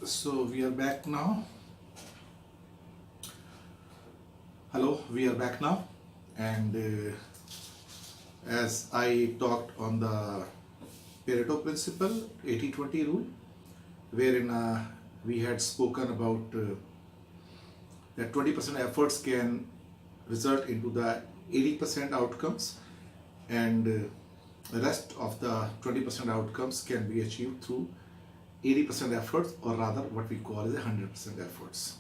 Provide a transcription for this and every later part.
So we are back now. Hello, we are back now, and as I talked on the Pareto principle, 80-20 rule, wherein we had spoken about that 20% efforts can result into the 80% outcomes, and the rest of the 20% outcomes can be achieved through 80% efforts, or rather what we call as 100% efforts.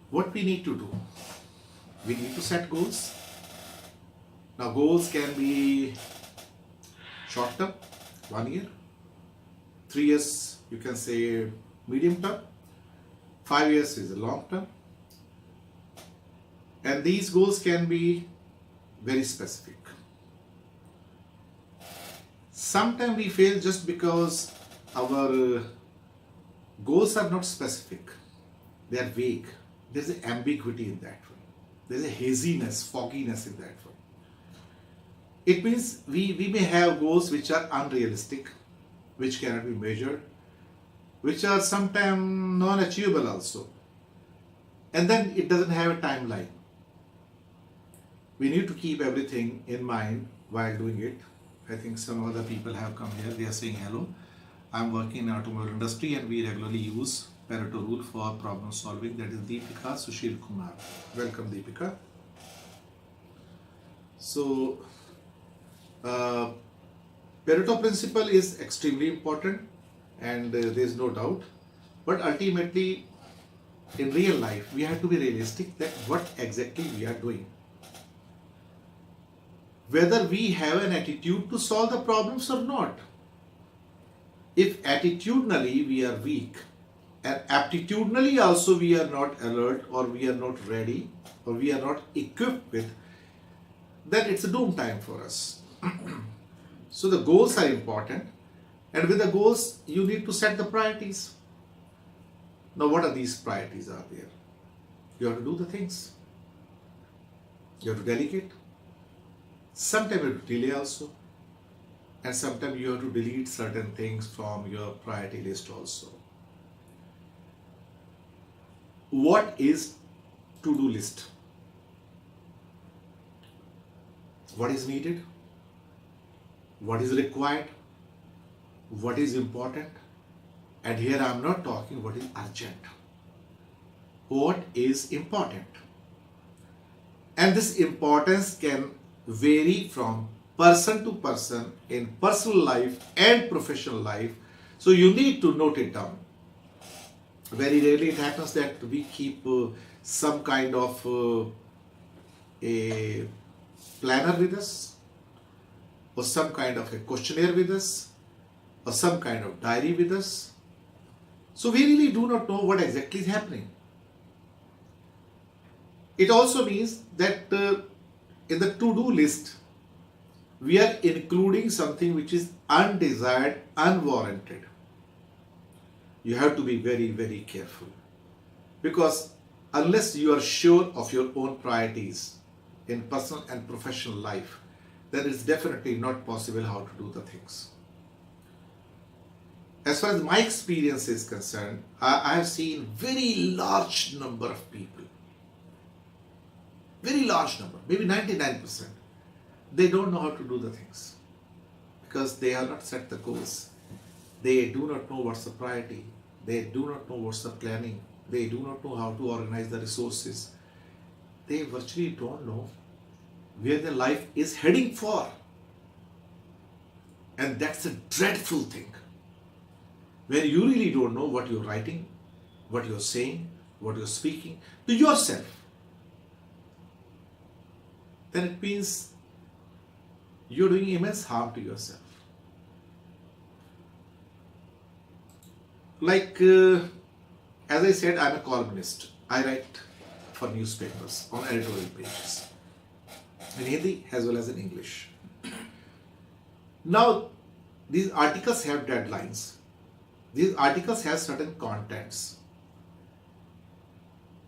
What we need to do? We need to set goals. Now goals can be short term, 1 year, 3 years, you can say medium term, 5 years is a long term, and these goals can be very specific. Sometimes we fail just because our goals are not specific, they are vague. There's an ambiguity in that one. There's a haziness, fogginess in that one. It means we may have goals which are unrealistic, which cannot be measured, which are sometimes non-achievable also. And then it doesn't have a timeline. We need to keep everything in mind while doing it. I think some other people have come here. They are saying hello. I'm working in the automobile industry and we regularly use Pareto rule for problem solving. That is Deepika Sushil Kumar. Welcome, Deepika. So, Pareto principle is extremely important, and there is no doubt. But ultimately, in real life, we have to be realistic that what exactly we are doing. Whether we have an attitude to solve the problems or not. If attitudinally we are weak, and aptitudinally also we are not alert, or we are not ready, or we are not equipped with, then it's a doom time for us. So the goals are important, and with the goals you need to set the priorities. Now what are these priorities are there? You have to do the things. You have to delegate. Sometimes you have to delay also, and sometimes you have to delete certain things from your priority list also. What is to-do list? What is needed? What is required? What is important? And here I am not talking what is urgent. What is important? And this importance can vary from person to person in personal life and professional life. So you need to note it down. Very rarely it happens that we keep some kind of a planner with us, or some kind of a questionnaire with us, or some kind of diary with us. So we really do not know what exactly is happening. It also means that in the to-do list, we are including something which is undesired, unwarranted. You have to be very, very careful, because unless you are sure of your own priorities in personal and professional life, then it's definitely not possible how to do the things. As far as my experience is concerned, I have seen very large number of people, very large number, maybe 99%, they don't know how to do the things because they are not set the goals. They do not know what's the priority. They do not know what's the planning. They do not know how to organize the resources. They virtually don't know where their life is heading for. And that's a dreadful thing. When you really don't know what you're writing, what you're saying, what you're speaking to yourself, then it means you're doing immense harm to yourself. Like, as I said, I'm a columnist. I write for newspapers on editorial pages, in Hindi as well as in English. Now, these articles have deadlines. These articles have certain contents.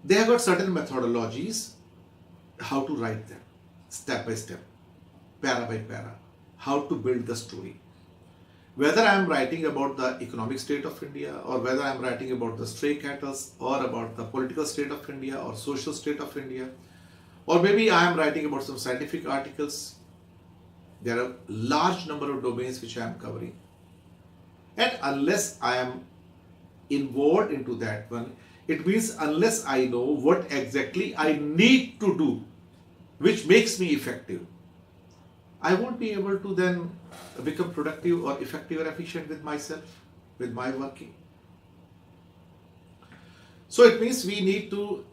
They have got certain methodologies how to write them, step by step, para by para, how to build the story. Whether I am writing about the economic state of India, or whether I am writing about the stray cattle, or about the political state of India, or social state of India, or maybe I am writing about some scientific articles, there are large number of domains which I am covering. And unless I am involved into that one, it means unless I know what exactly I need to do, which makes me effective, I won't be able to then become productive or effective or efficient with myself, with my working. So it means we need to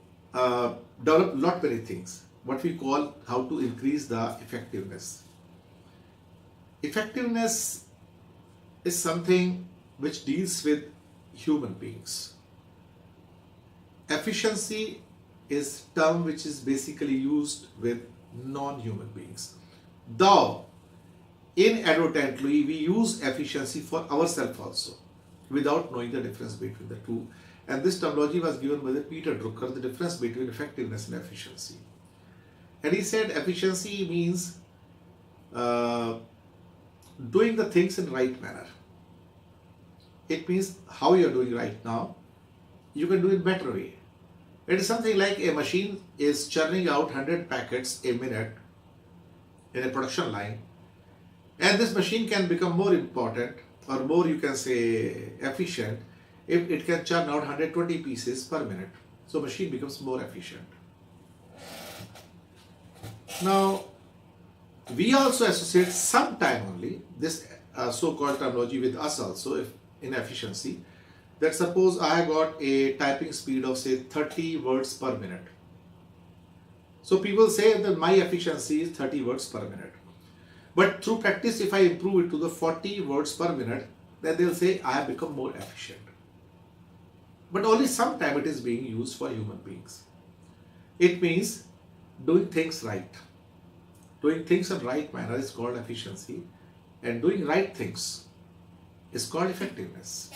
develop lot many things, what we call how to increase the effectiveness. Effectiveness is something which deals with human beings. Efficiency is term which is basically used with non-human beings. Though inadvertently we use efficiency for ourselves also, without knowing the difference between the two. And this terminology was given by the Peter Drucker, the difference between effectiveness and efficiency. And he said efficiency means doing the things in right manner. It means how you are doing right now, you can do it better way. It is something like a machine is churning out 100 packets a minute in a production line, and this machine can become more important, or more you can say efficient, if it can churn out 120 pieces per minute. So machine becomes more efficient. Now we also associate sometime only this so-called terminology with us also, if in efficiency, that suppose I got a typing speed of say 30 words per minute. So people say that my efficiency is 30 words per minute. But through practice, if I improve it to the 40 words per minute, then they'll say I have become more efficient. But only sometime it is being used for human beings. It means doing things right. Doing things in right manner is called efficiency, and doing right things is called effectiveness.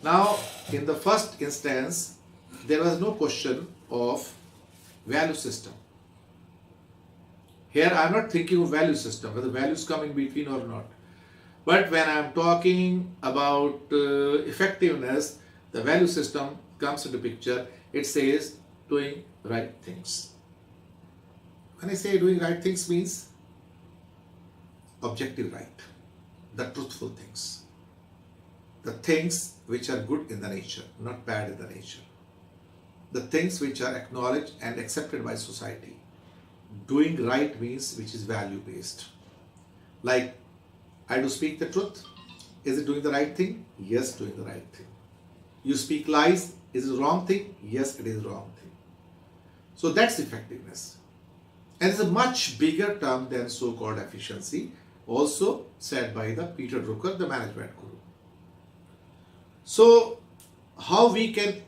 Now, in the first instance, there was no question of value system. Here I am not thinking of value system, whether values come in between or not. But when I am talking about effectiveness, the value system comes into picture. It says doing right things. When I say doing right things means objective right, the truthful things, the things which are good in the nature, not bad in the nature, the things which are acknowledged and accepted by society. Doing right means which is value based. Like, I do speak the truth. Is it doing the right thing? Yes, doing the right thing. You speak lies. Is it the wrong thing? Yes, it is the wrong thing. So that's effectiveness. And it's a much bigger term than so-called efficiency, also said by the Peter Drucker, the management guru. So how we can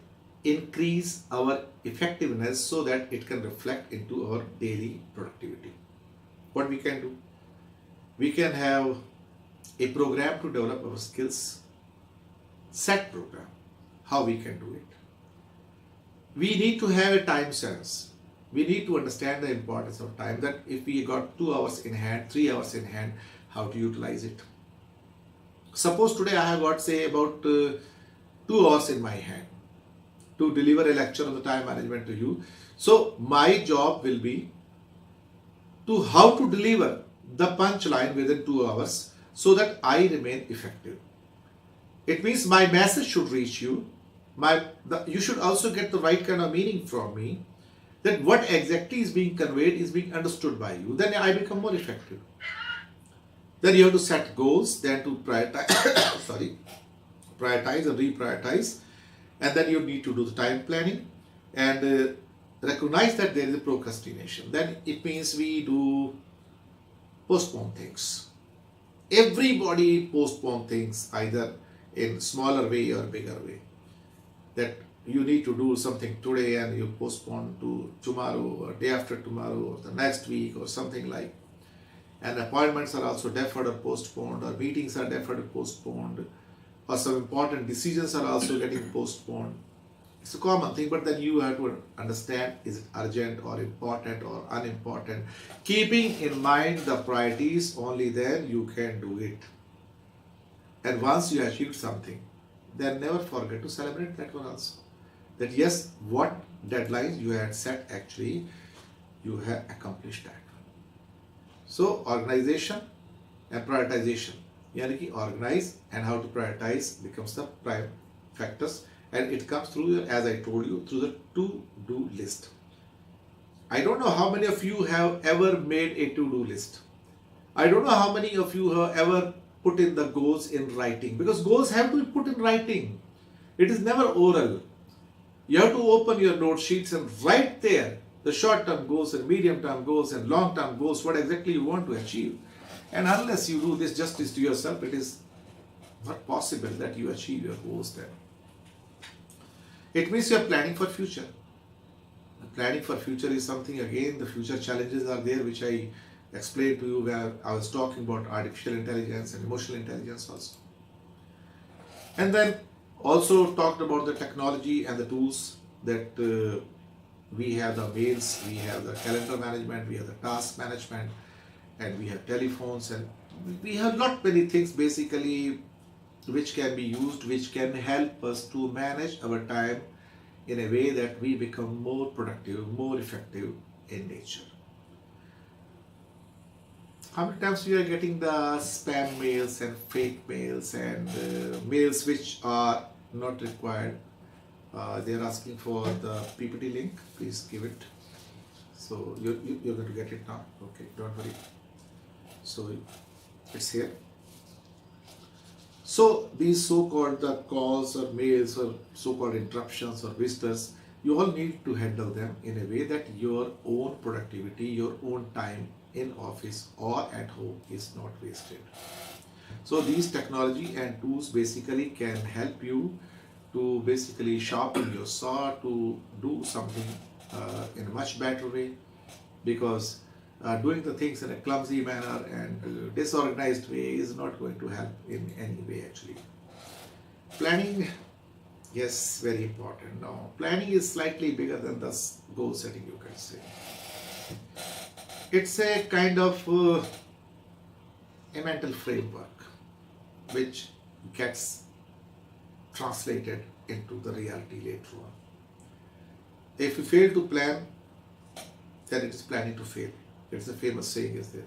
increase our effectiveness so that it can reflect into our daily productivity? What we can do? We can have a program to develop our skills, set program, how we can do it. We need to have a time sense. We need to understand the importance of time, that if we got 2 hours in hand, 3 hours in hand, how to utilize it. Suppose today I have got say about 2 hours in my hand to deliver a lecture on the time management to you. So my job will be to how to deliver the punchline within 2 hours so that I remain effective. It means my message should reach you. You should also get the right kind of meaning from me, that what exactly is being conveyed is being understood by you. Then I become more effective. Then you have to set goals, then to prioritize, prioritize and reprioritize, and then you need to do the time planning and recognize that there is a procrastination. Then it means we do postpone things. Everybody postpone things either in smaller way or bigger way. That you need to do something today and you postpone to tomorrow or day after tomorrow or the next week or something like. And appointments are also deferred or postponed, or meetings are deferred or postponed, or some important decisions are also getting postponed. It's a common thing, but then you have to understand, is it urgent or important or unimportant? Keeping in mind the priorities, only then you can do it. And once you achieved something, then never forget to celebrate that one also. That yes, what deadlines you had set, actually you have accomplished that. So organization and prioritization, यानी कि organize and how to prioritize becomes the prime factors, and it comes through, as I told you, through the to-do list. I don't know how many of you have ever made a to-do list. I don't know how many of you have ever put in the goals in writing, because goals have to be put in writing. It is never oral. You have to open your note sheets and write there the short-term goals and medium-term goals and long-term goals, what exactly you want to achieve. And unless you do this justice to yourself, it is not possible that you achieve your goals then. It means you are planning for future. Planning for future is something, again, the future challenges are there, which I explained to you where I was talking about artificial intelligence and emotional intelligence also. And then also talked about the technology and the tools that we have the mails, we have the calendar management, we have the task management, and we have telephones, and we have not many things basically which can be used, which can help us to manage our time in a way that we become more productive, more effective in nature. How many times we are getting the spam mails and fake mails and mails which are not required? They are asking for the PPT link. Please give it. So you're going to get it now. Okay, don't worry. So it's here. So these so-called the calls or mails or so-called interruptions or visitors, you all need to handle them in a way that your own productivity, your own time in office or at home is not wasted. So these technology and tools basically can help you to basically sharpen your saw, to do something in a much better way, because doing the things in a clumsy manner and disorganized way is not going to help in any way actually. Planning, yes, very important. Now, planning is slightly bigger than the goal setting, you can say. It's a kind of a mental framework which gets translated into the reality later on. If you fail to plan, then it is planning to fail. It's a famous saying is there.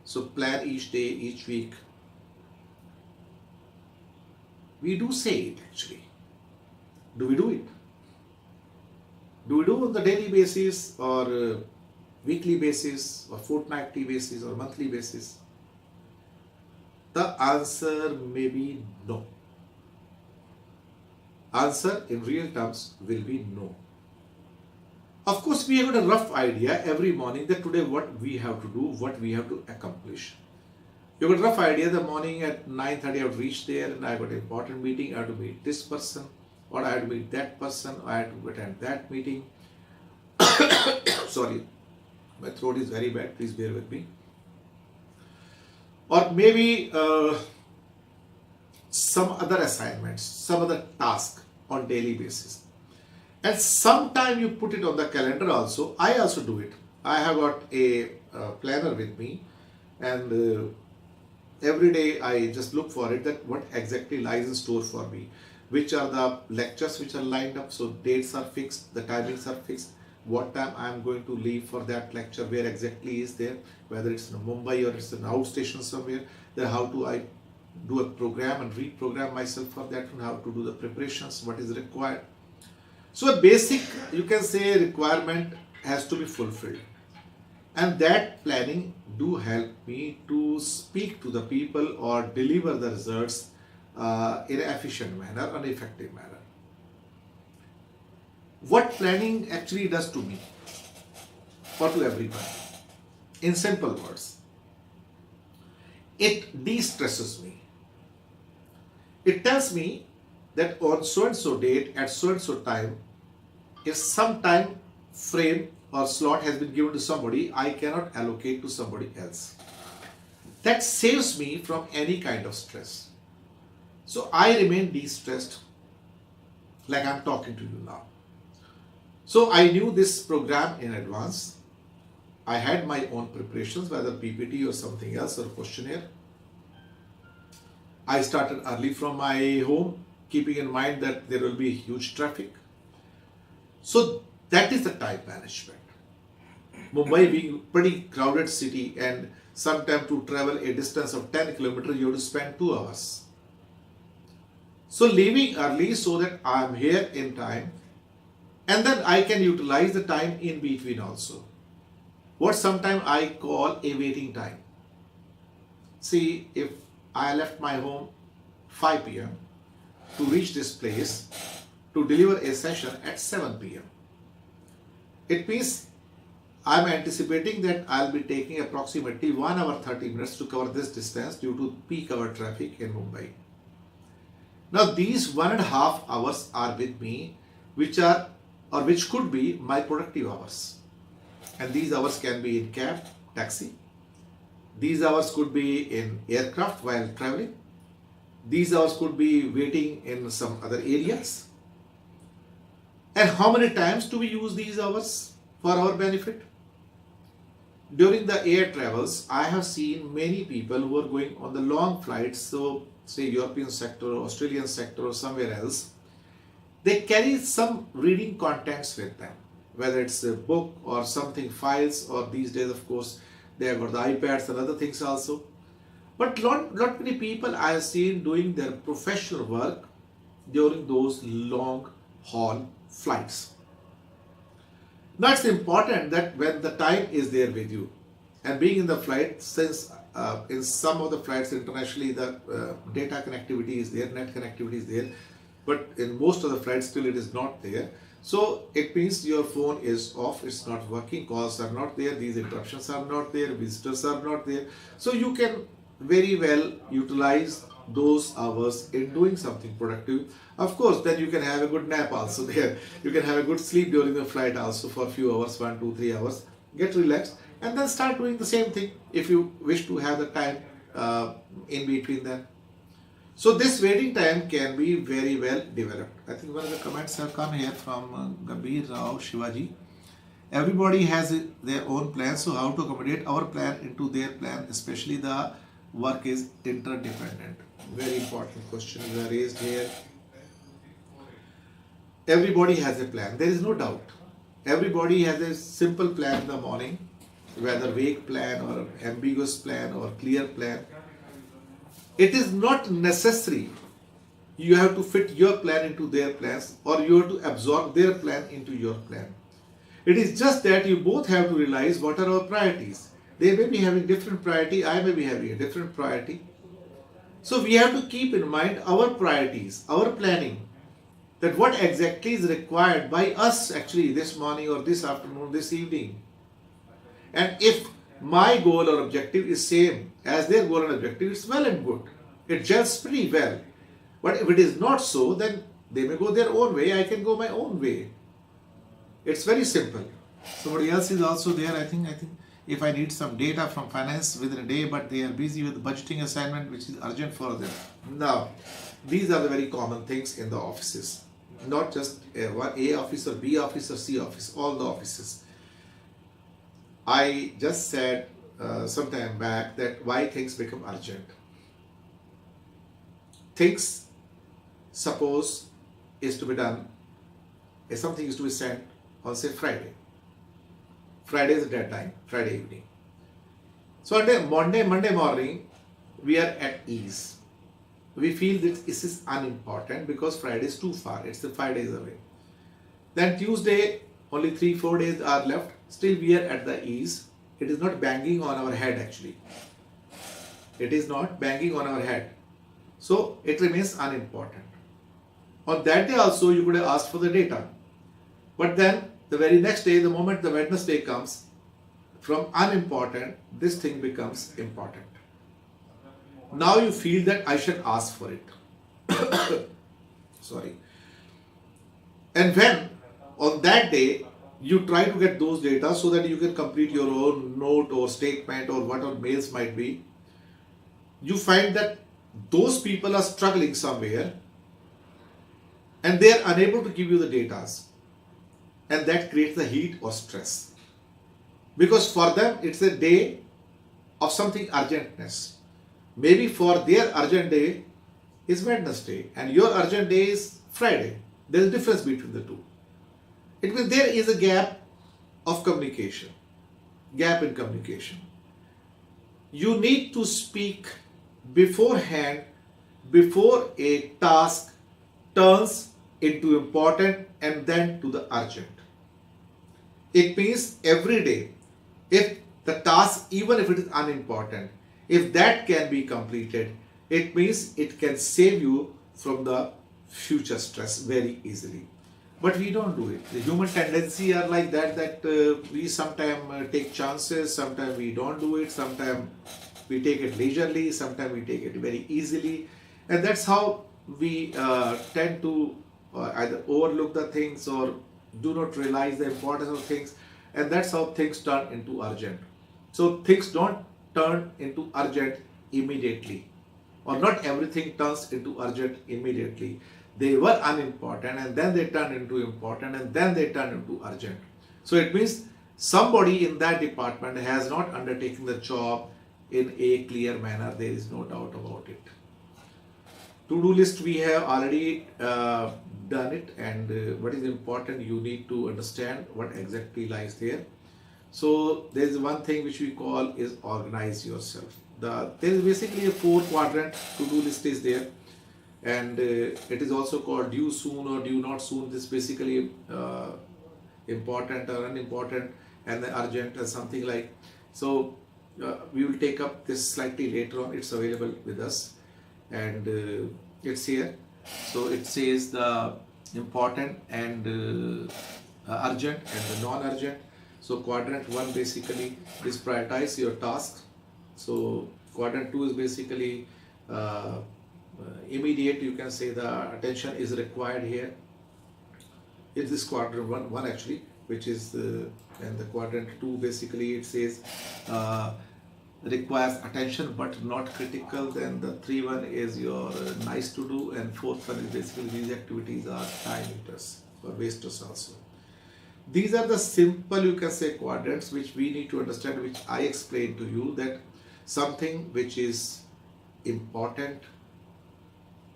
So plan each day, each week. We do say it actually. Do we do it? Do we do on the daily basis or weekly basis or fortnightly basis or monthly basis? The answer may be no. Answer in real terms will be no. Of course, we have got a rough idea every morning that today what we have to do, what we have to accomplish. You have got a rough idea the morning at 9:30 I have to reach there and I have got an important meeting, I have to meet this person, or I have to meet that person, or I have to attend that meeting. Sorry, my throat is very bad, please bear with me. Or maybe some other assignments, some other task on daily basis. And sometime you put it on the calendar also. I also do it. I have got a planner with me, and every day I just look for it, that what exactly lies in store for me. Which are the lectures which are lined up, so dates are fixed, the timings are fixed, what time I am going to leave for that lecture, where exactly is there, whether it's in Mumbai or it's an outstation somewhere, then how do I do a program and reprogram myself for that, and how to do the preparations, what is required. So a basic, you can say, requirement has to be fulfilled, and that planning do help me to speak to the people or deliver the results in an efficient manner, an effective manner. What planning actually does to me or to everyone, in simple words, it de-stresses me. It tells me that on so and so date at so and so time, if some time frame or slot has been given to somebody, I cannot allocate to somebody else. That saves me from any kind of stress. So I remain de-stressed, like I'm talking to you now. So I knew this program in advance. I had my own preparations, whether PPT or something else or questionnaire. I started early from my home, keeping in mind that there will be huge traffic. So that is the time management. Mumbai being a pretty crowded city, and sometimes to travel a distance of 10 kilometers, you have to spend 2 hours. So leaving early so that I am here in time, and then I can utilize the time in between also. What sometimes I call a waiting time. See, if I left my home 5 p.m. to reach this place to deliver a session at 7 p.m. It means I'm anticipating that I'll be taking approximately 1 hour 30 minutes to cover this distance due to peak hour traffic in Mumbai. Now these 1.5 hours are with me, which could be my productive hours. And these hours can be in cab, taxi. These hours could be in aircraft while traveling. These hours could be waiting in some other areas. And how many times do we use these hours for our benefit? During the air travels, I have seen many people who are going on the long flights, so say European sector, Australian sector or somewhere else, they carry some reading contents with them, whether it's a book or something, files, or these days of course they have got the iPads and other things also. But lot many people I have seen doing their professional work during those long haul flights. Now it's important that when the time is there with you, and being in the flight, since in some of the flights internationally the data connectivity is there, net connectivity is there, but in most of the flights still it is not there. So it means your phone is off, it's not working, calls are not there, these interruptions are not there, visitors are not there. So you can very well utilize those hours in doing something productive. Of course, then you can have a good nap also there. You can have a good sleep during the flight also for a few hours, 1, 2, 3 hours. Get relaxed and then start doing the same thing if you wish to have the time in between them. So this waiting time can be very well developed. I think one of the comments have come here from Gambhir Rao Shivaji. Everybody has their own plan, so how to accommodate our plan into their plan, especially the work is interdependent. Very important question is raised here. Everybody has a plan, there is no doubt. Everybody has a simple plan in the morning, whether vague plan or ambiguous plan or clear plan. It is not necessary you have to fit your plan into their plans or you have to absorb their plan into your plan. It is just that you both have to realize what are our priorities. They may be having different priority, I may be having a different priority. So we have to keep in mind our priorities, our planning, that what exactly is required by us actually this morning or this afternoon, this evening. And if my goal or objective is same as their goal and objective, it's well and good. It gels pretty well. But if it is not so, then they may go their own way, I can go my own way. It's very simple. Somebody else is also there, I think if I need some data from finance within a day, but they are busy with budgeting assignment which is urgent for them. Now, these are the very common things in the offices. Not just A office or B office or C office, all the offices. I just said some time back that why things become urgent. Things, suppose, is to be done, if something is to be sent on say Friday. Friday is the deadline, Friday evening. So on Monday morning, we are at ease. We feel that this is unimportant because Friday is too far, it's 5 days away. Then Tuesday, only 3-4 days are left, still we are at the ease. It is not banging on our head actually. It is not banging on our head. So it remains unimportant. On that day also you could have asked for the data. But then the very next day, the moment the Wednesday comes, from unimportant, this thing becomes important. Now you feel that I should ask for it. Sorry. And when on that day you try to get those data so that you can complete your own note or statement or whatever mails might be, you find that those people are struggling somewhere and they are unable to give you the data. And that creates the heat or stress. Because for them it's a day of something urgentness. Maybe for their urgent day, is Wednesday and your urgent day is Friday. There is a difference between the two. It means there is a gap of communication, gap in communication. You need to speak beforehand before a task turns into important and then to the urgent. It means every day, if the task, even if it is unimportant, if that can be completed, it means it can save you from the future stress very easily. But we don't do it. The human tendency are like that we sometimes take chances, sometimes we don't do it, sometimes we take it leisurely, sometimes we take it very easily, and that's how we tend to either overlook the things or do not realize the importance of things, and that's how things turn into urgent. So things don't turn into urgent immediately, or not everything turns into urgent immediately. They were unimportant and then they turn into important and then they turn into urgent. So it means somebody in that department has not undertaken the job in a clear manner. There is no doubt about it. To-do list we have already done it, and what is important, you need to understand what exactly lies there. So there is one thing which we call is organize yourself. There is basically a 4-quadrant to-do list is there, and it is also called due soon or due not soon. This basically important or unimportant and the urgent or something like. So we will take up this slightly later on. It's available with us, and it's here. So it says the important and urgent and the non-urgent. So quadrant 1 basically is prioritize your tasks. So quadrant 2 is basically immediate, you can say the attention is required here. It's this quadrant 1 actually, which is and the quadrant 2 basically it says requires attention but not critical. Then the 3-1 is your nice to do, and 4th one is basically these activities are time eaters or wasters also. These are the simple, you can say, quadrants which we need to understand, which I explained to you, that something which is important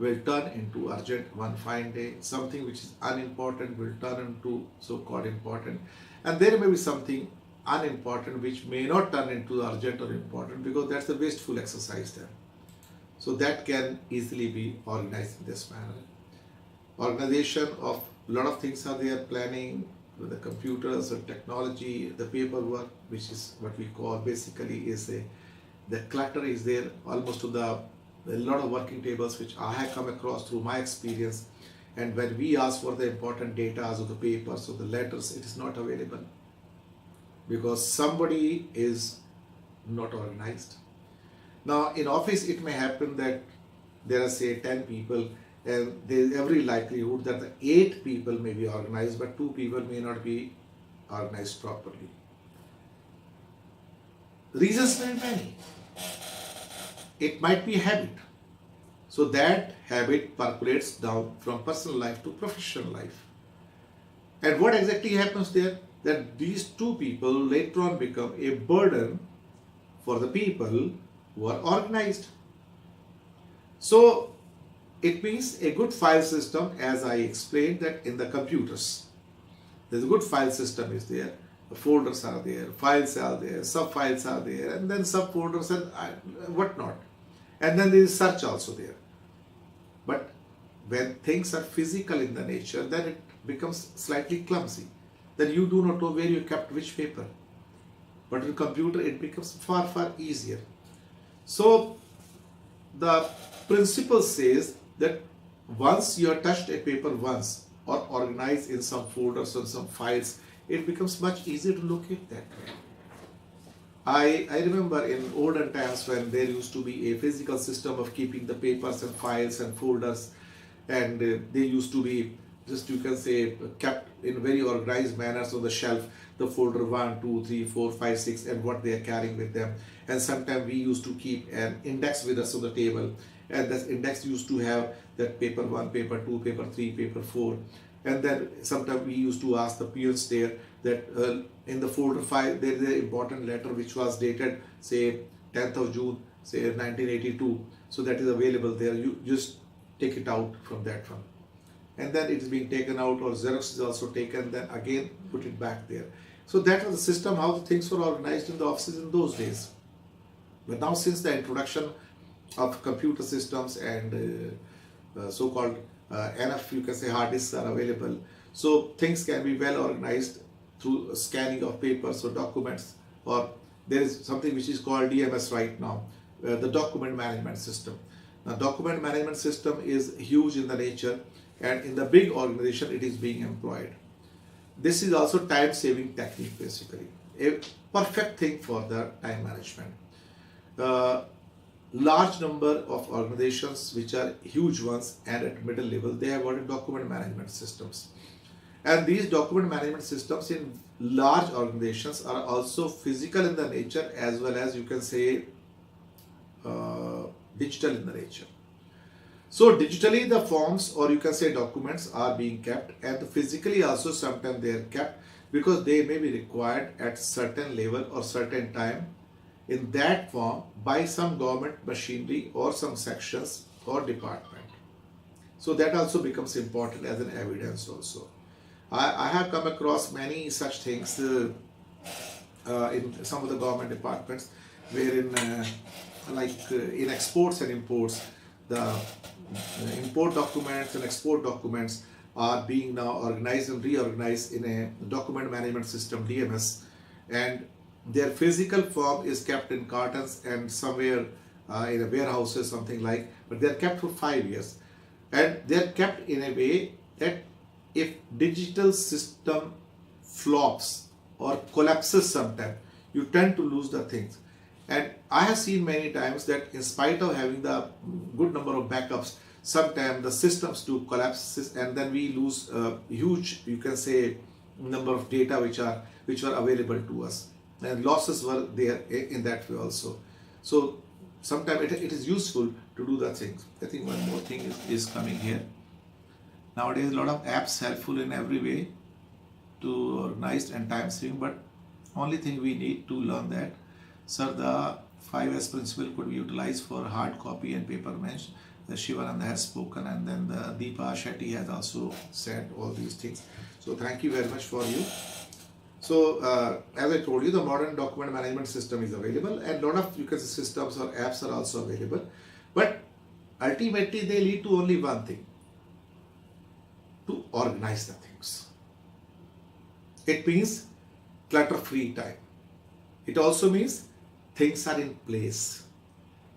will turn into urgent one fine day. Something which is unimportant will turn into so-called important. And there may be something unimportant which may not turn into urgent or important, because that's a wasteful exercise there. So that can easily be organized in this manner. Organization of a lot of things are there, planning with the computers or technology, the paperwork, which is what we call basically is the clutter is there almost to a lot of working tables which I have come across through my experience, and when we ask for the important data or the papers or the letters, it is not available because somebody is not organized. Now in office it may happen that there are say 10 people, and there is every likelihood that the 8 people may be organized but 2 people may not be organized properly. Reasons may be many. It might be a habit. So that habit percolates down from personal life to professional life. And what exactly happens there? That these 2 people later on become a burden for the people who are organized. So it means a good file system, as I explained that in the computers, there's a good file system is there. The folders are there, files are there, sub-files are there, and then sub-folders and whatnot. And then there is search also there. But when things are physical in the nature, then it becomes slightly clumsy. Then you do not know where you kept which paper. But in computer, it becomes far, far easier. So the principle says that once you have touched a paper once or organized in some folders or some files, it becomes much easier to locate that. I remember in olden times when there used to be a physical system of keeping the papers and files and folders, and they used to be just, you can say, kept in very organized manners on the shelf, the folder 1, 2, 3, 4, 5, 6 and what they are carrying with them. And sometimes we used to keep an index with us on the table, and this index used to have that paper 1, paper 2, paper 3, paper 4. And then sometimes we used to ask the peons there that in the folder 5 there is an important letter which was dated say 10th of June say 1982, so that is available there. You just take it out from that one, and then it is being taken out, or Xerox is also taken, then again put it back there. So that was the system, how the things were organized in the offices in those days. But now, since the introduction of computer systems and so-called enough, you can say, hard disks are available, so things can be well organized through scanning of papers or documents, or there is something which is called DMS right now, the document management system. Now, document management system is huge in the nature, and in the big organization it is being employed. This is also time-saving technique, basically a perfect thing for the time management. Large number of organizations which are huge ones and at middle level, they have got document management systems, and these document management systems in large organizations are also physical in the nature, as well as, you can say, digital in the nature. So digitally the forms, or you can say documents, are being kept, and physically also sometimes they are kept, because they may be required at certain level or certain time in that form by some government machinery or some sections or department. So that also becomes important as an evidence also. I have come across many such things in some of the government departments, wherein in exports and imports, the import documents and export documents are being now organized and reorganized in a document management system, DMS, and their physical form is kept in cartons and somewhere in a warehouse or something like, but they are kept for 5 years, and they are kept in a way that if digital system flops or collapses sometime, you tend to lose the things. And I have seen many times that in spite of having the good number of backups, sometimes the systems do collapse, and then we lose a huge, you can say, number of data which were available to us, and losses were there in that way also. So sometimes it is useful to do the things. I think one more thing is coming here. Nowadays a lot of apps helpful in every way to organize and time saving, but only thing we need to learn that, sir, the 5S principle could be utilized for hard copy and paper mention. The Shivananda has spoken, and then the Deepa Shetty has also said all these things. So thank you very much for you. So as I told you, the modern document management system is available, and a lot of, you can say, systems or apps are also available, but ultimately they lead to only one thing: to organize the things. It means clutter-free time. It also means things are in place.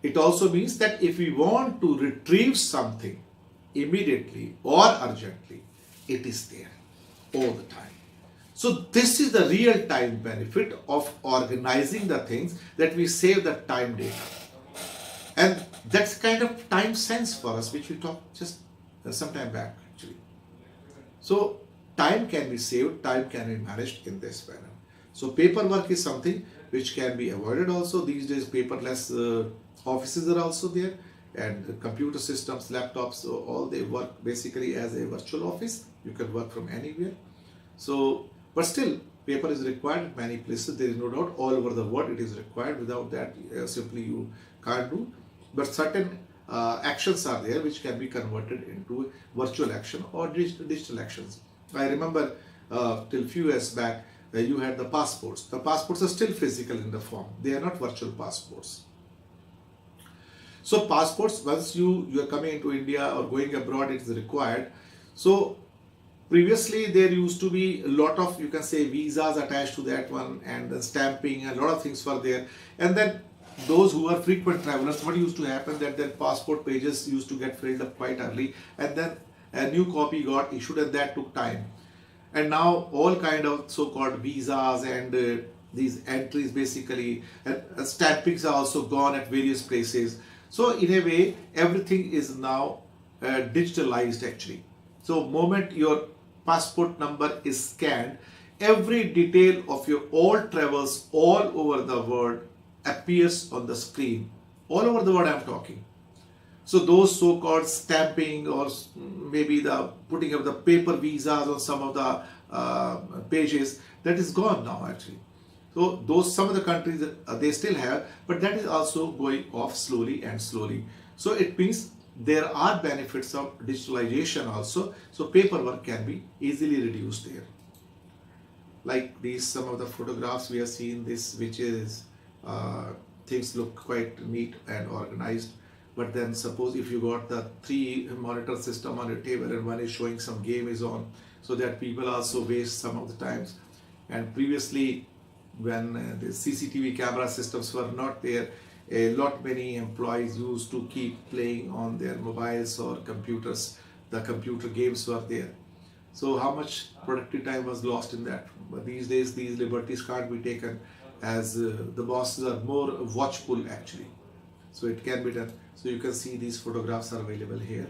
It also means that if we want to retrieve something immediately or urgently, it is there all the time. So this is the real time benefit of organizing the things, that we save the time data. And that's kind of time sense for us, which we talked just some time back actually. So time can be saved, time can be managed in this manner. So paperwork is something which can be avoided also. These days paperless offices are also there, and computer systems, laptops, all they work basically as a virtual office. You can work from anywhere. So, but still paper is required at many places. There is no doubt, all over the world it is required. Without that simply you can't do. But certain actions are there which can be converted into virtual action or digital actions. I remember till few years back, you had the passports. The passports are still physical in the form. They are not virtual passports. So passports, once you are coming into India or going abroad, it is required. So previously there used to be a lot of, you can say, visas attached to that one, and the stamping, and a lot of things were there. And then those who are frequent travelers, what used to happen, that their passport pages used to get filled up quite early, and then a new copy got issued, and that took time. And now all kind of so-called visas and these entries basically, and stampings are also gone at various places. So in a way, everything is now digitalized actually. So moment your passport number is scanned, every detail of your all travels all over the world appears on the screen. All over the world I am talking. So those so-called stamping, or maybe the putting up the paper visas on some of the pages, that is gone now actually. So those, some of the countries they still have, but that is also going off slowly and slowly. So it means there are benefits of digitalization also, so paperwork can be easily reduced there. Like these, some of the photographs we have seen this, which is things look quite neat and organized. But then suppose if you got the 3 monitor system on your table and one is showing some game is on, so that people also waste some of the times. And previously when the CCTV camera systems were not there, a lot many employees used to keep playing on their mobiles or computers. The computer games were there. So how much productive time was lost in that? But these days these liberties can't be taken, as the bosses are more watchful actually. So it can be done. So you can see these photographs are available here.